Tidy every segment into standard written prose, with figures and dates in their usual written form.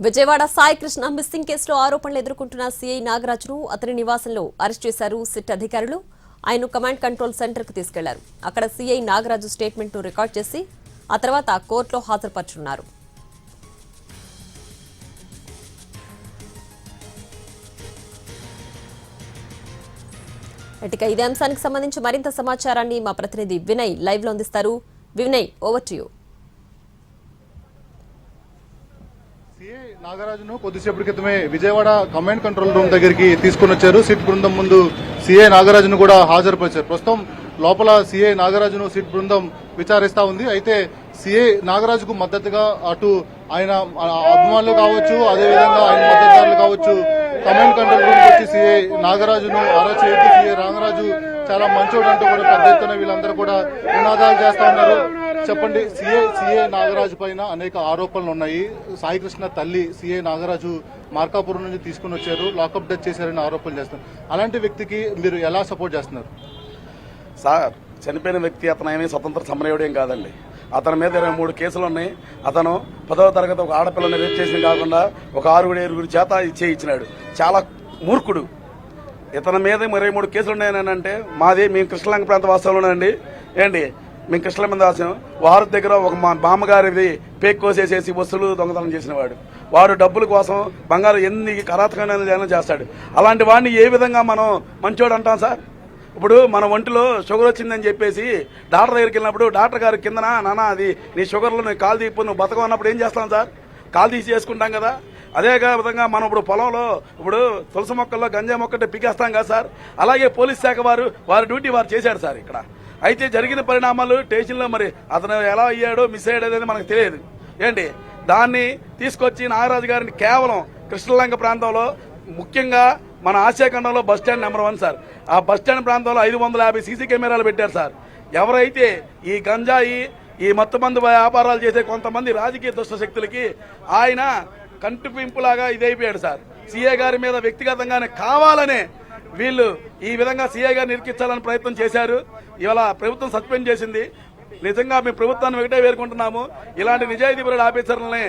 Vijayawada Sai Krishna missing కేసులో ఆరోపణలు ఎదుర్కొంటున్న సీఐ నాగరాజును అతని నివాసంలో అరెస్ట్ చేశారు సిట్ అధికారులు. ఆయన కమాండ్ కంట్రోల్ సెంటర్ కు తీసుకెళ్లారు. అక్కడ సీఐ నాగరాజు స్టేట్మెంట్ ను రికార్డ్ చేసి ఆ తర్వాత కోర్టులో హాజరుపరచున్నారు. ఇక ఇదే అంశానికి సంబంధించి మరింత సమాచారాన్ని మా ప్రతినిధి వినయ్ లైవ్ లో అందిస్తారు. Vinay, over to you. CI నాగరాజును కొద్దిసేపటి క్రితమే విజయవాడ కమాండ్ కంట్రోల్ రూమ్ దగ్గరికి తీసుకుని వచ్చారు. సిట్ బృందం ముందు సీఐ నాగరాజును కూడా హాజరుపరిచారు. ప్రస్తుతం లోపల సీఐ నాగరాజును సిట్ బృందం విచారిస్తా ఉంది. అయితే సీఐ నాగరాజుకు మద్దతుగా అటు ఆయన అభిమానులు కావచ్చు, అదేవిధంగా ఆయన మద్దతుదారులు కావచ్చు, కమాండ్ కంట్రోల్ రూమ్ వచ్చి సీఐ నాగరాజును అరెస్ట్ చేయొద్దు, సీఐ నాగరాజు చాలా మంచోడు అంటూ కూడా పెద్ద ఎత్తున వీళ్ళందరూ కూడా నినాదాలు చేస్తా ఉన్నారు. చెప్పండి, సీఐ నాగరాజు పైన అనేక ఆరోపణలు ఉన్నాయి. సాయి కృష్ణ తల్లి సీఐ నాగరాజు మార్కాపురం నుంచి తీసుకుని వచ్చారు, లాకప్ డెత్ చేశారని ఆరోపణలు చేస్తున్నారు. అలాంటి వ్యక్తికి మీరు ఎలా సపోర్ట్ చేస్తున్నారు? సార్, చనిపోయిన వ్యక్తి అతను ఏమీ స్వతంత్ర సమరయుడేం కాదండి. అతని మీద 23 కేసులు ఉన్నాయి. అతను 10వ తరగతి ఒక ఆడపిల్లని రేప్ చేసిన కాకుండా ఒక 6-7 చేత ఇచ్చినాడు. చాలా మూర్ఖుడు. ఇతని మీద 23 కేసులు ఉన్నాయనంటే మేము కృష్ణలంక ప్రాంత వాస్తవంలోనండి. ఏంటి, మేము కృష్ణల మీద వాసం. వారి దగ్గర ఒక మా బామ్మగారిది పేక్ కోసేసేసి వస్తువులు దొంగతనం చేసినవాడు. వాడు డబ్బుల కోసం బంగారు ఎన్ని కరాతకమైన చేస్తాడు. అలాంటి వాడిని ఏ విధంగా మనం మంచోడు అంటాం సార్? ఇప్పుడు మన ఒంటిలో షుగర్ వచ్చిందని చెప్పేసి డాక్టర్ దగ్గరికి వెళ్ళినప్పుడు డాక్టర్ గారు కిందన నాన్న అది నీ షుగర్లో నువ్వు కాలు తీపు నువ్వు బతకం అన్నప్పుడు ఏం చేస్తాం సార్? కాలు తీసి చేసుకుంటాం కదా. అదే విధంగా మనం ఇప్పుడు పొలంలో ఇప్పుడు తులసి మొక్కల్లో గంజా మొక్కటే పీకేస్తాం కదా సార్. అలాగే పోలీస్ శాఖ వారి డ్యూటీ వారు చేశారు సార్. ఇక్కడ అయితే జరిగిన పరిణామాలు స్టేషన్లో మరి అతను ఎలా అయ్యాడో మిస్ అయ్యాడో అనేది మనకు తెలియదు. ఏంటి, దాన్ని తీసుకొచ్చి నాగరాజు గారిని కేవలం కృష్ణలంక ప్రాంతంలో ముఖ్యంగా మన ఆసియాఖండంలో బస్టాండ్ నెంబర్ 1 సార్. ఆ బస్టాండ్ ప్రాంతంలో 550 సీసీ కెమెరాలు పెట్టారు సార్. ఎవరైతే ఈ గంజాయి ఈ మత్తుమందు వ్యాపారాలు చేసే కొంతమంది రాజకీయ దుష్ట శక్తులకి ఆయన కంటిపింపులాగా ఇదైపోయాడు సార్. సీఏ గారి మీద వ్యక్తిగతంగానే కావాలనే వీళ్ళు ఈ విధంగా సీఏ గారిని ఇరికించాలని ప్రయత్నం చేశారు. ఇవాళ ప్రభుత్వం సస్పెండ్ చేసింది. నిజంగా మేము ప్రభుత్వాన్ని ఒకటే వేరుకుంటున్నాము. ఇలాంటి నిజాయితీపరుల ఆఫీసర్లని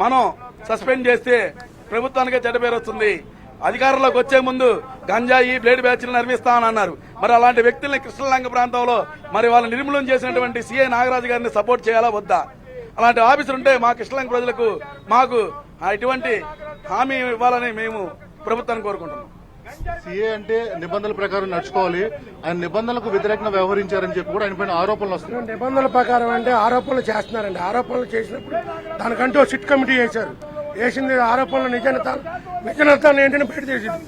మనం సస్పెండ్ చేస్తే ప్రభుత్వానికే చెడ్డ పేరు వస్తుంది. అధికారంలోకి వచ్చే ముందు గంజాయి బ్లేడ్ బ్యాచ్లు నిర్మిస్తామని అన్నారు. మరి అలాంటి వ్యక్తుల్ని కృష్ణలంక ప్రాంతంలో మరి వాళ్ళు నిర్మూలన చేసినటువంటి సీఐ నాగరాజు గారిని సపోర్ట్ చేయాలా వద్దా? అలాంటి ఆఫీసర్ ఉంటే మా కృష్ణలంక ప్రజలకు మాకు ఇటువంటి హామీ ఇవ్వాలని మేము ప్రభుత్వాన్ని కోరుకుంటున్నాం. సీఏ అంటే నిబంధనల ప్రకారం నడుచుకోవాలి. ఆయన నిబంధనలకు వ్యతిరేకంగా వ్యవహరించారని చెప్పి కూడా ఆయన పైన ఆరోపణలు వస్తున్నాయి. నిబంధనల ప్రకారం అంటే ఆరోపణలు చేస్తున్నారండి. ఆరోపణలు చేసినప్పుడు దానికంటూ సిట్ కమిటీ వేశారు. వేసింది ఆరోపణలు నిజాన్ని ఏంటని బయట చేసింది.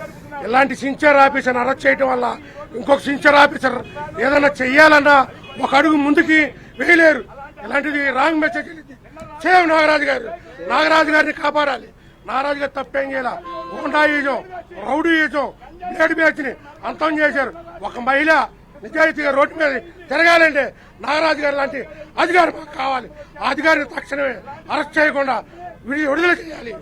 ఇలాంటి సిన్సియర్ ఆఫీసర్ని అరెస్ట్ చేయడం వల్ల ఇంకొక సిన్సియర్ ఆఫీసర్ ఏదైనా చెయ్యాలన్నా ఒక అడుగు ముందుకి వేయలేరు. ఇలాంటిది రాంగ్ మెసేజ్ సేవ్ నాగరాజు గారిని కాపాడాలి. నాగరాజు గారు తప్పేం చేయాల. హోండాయిజం, రౌడీయిజం, బ్లేడ్ బ్యాచ్ ని అంతం చేశారు. ఒక మహిళ నిజాయితీగా రోడ్డు మీద తిరగాలంటే నాగరాజు గారు లాంటి అధికారి మాకు కావాలి. ఆ అధికారిని తక్షణమే అరెస్ట్ చేయకుండా విడుదల చేయాలి.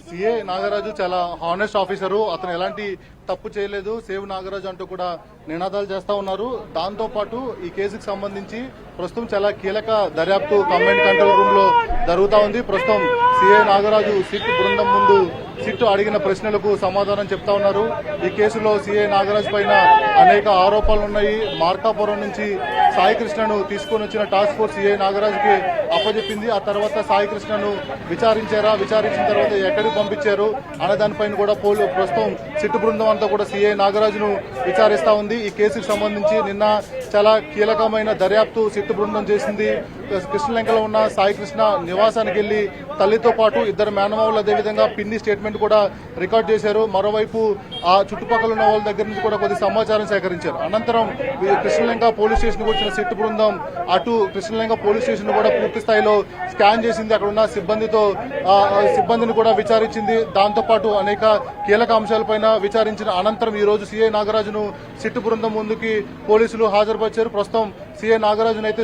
సీఏ నాగరాజు చాలా హానెస్ట్ ఆఫీసరు. అతను ఎలాంటి తప్పు చేయలేదు, సేవ్ నాగరాజు అంటూ కూడా నినాదాలు చేస్తా ఉన్నారు. దాంతో పాటు ఈ కేసుకు సంబంధించి ప్రస్తుతం చాలా కీలక దర్యాప్తు కమాండ్ కంట్రోల్ రూమ్ లో జరుగుతా ఉంది. ప్రస్తుతం సీఐ నాగరాజు సిట్ బృందం ముందు సిట్ అడిగిన ప్రశ్నలకు సమాధానం చెప్తా ఉన్నారు. ఈ కేసులో సీఐ నాగరాజు పైన అనేక ఆరోపణలు ఉన్నాయి. మార్కాపురం నుంచి సాయి కృష్ణను తీసుకుని వచ్చిన టాస్క్ ఫోర్స్ సీఐ నాగరాజుకి అప్పచెప్పింది. ఆ తర్వాత సాయి కృష్ణను విచారించిన తర్వాత ఎక్కడికి పంపించారు అనే దానిపైన కూడా ప్రస్తుతం సిట్ బృందం అంతా కూడా సీఐ నాగరాజును విచారిస్తా ఉంది. ఈ కేసుకు సంబంధించి నిన్న చాలా కీలకమైన దర్యాప్తు సిట్ బృందం చేసింది. కృష్ణలంకలో ఉన్న సాయి కృష్ణ నివాసానికి వెళ్లి తల్లితో పాటు 2 మేనమావులు అదేవిధంగా పిన్ని స్టేట్మెంట్ కూడా రికార్డ్ చేశారు. మరోవైపు ఆ చుట్టుపక్కల ఉన్న వాళ్ళ దగ్గర నుంచి కూడా కొద్ది సమాచారం సేకరించారు. అనంతరం కృష్ణలంక పోలీస్ స్టేషన్ వచ్చిన సిట్ బృందం అటు కృష్ణలంక పోలీస్ స్టేషన్ కూడా పూర్తి స్థాయిలో స్కాన్ చేసింది. అక్కడ ఉన్న సిబ్బందిని కూడా విచారించింది. దాంతో పాటు అనేక కీలక అంశాలపైన విచారించిన అనంతరం ఈ రోజు సీఐ నాగరాజును సిట్ బృందం ముందుకి పోలీసులు హాజరుపరిచారు. ప్రస్తుతం సీఐ నాగరాజును అయితే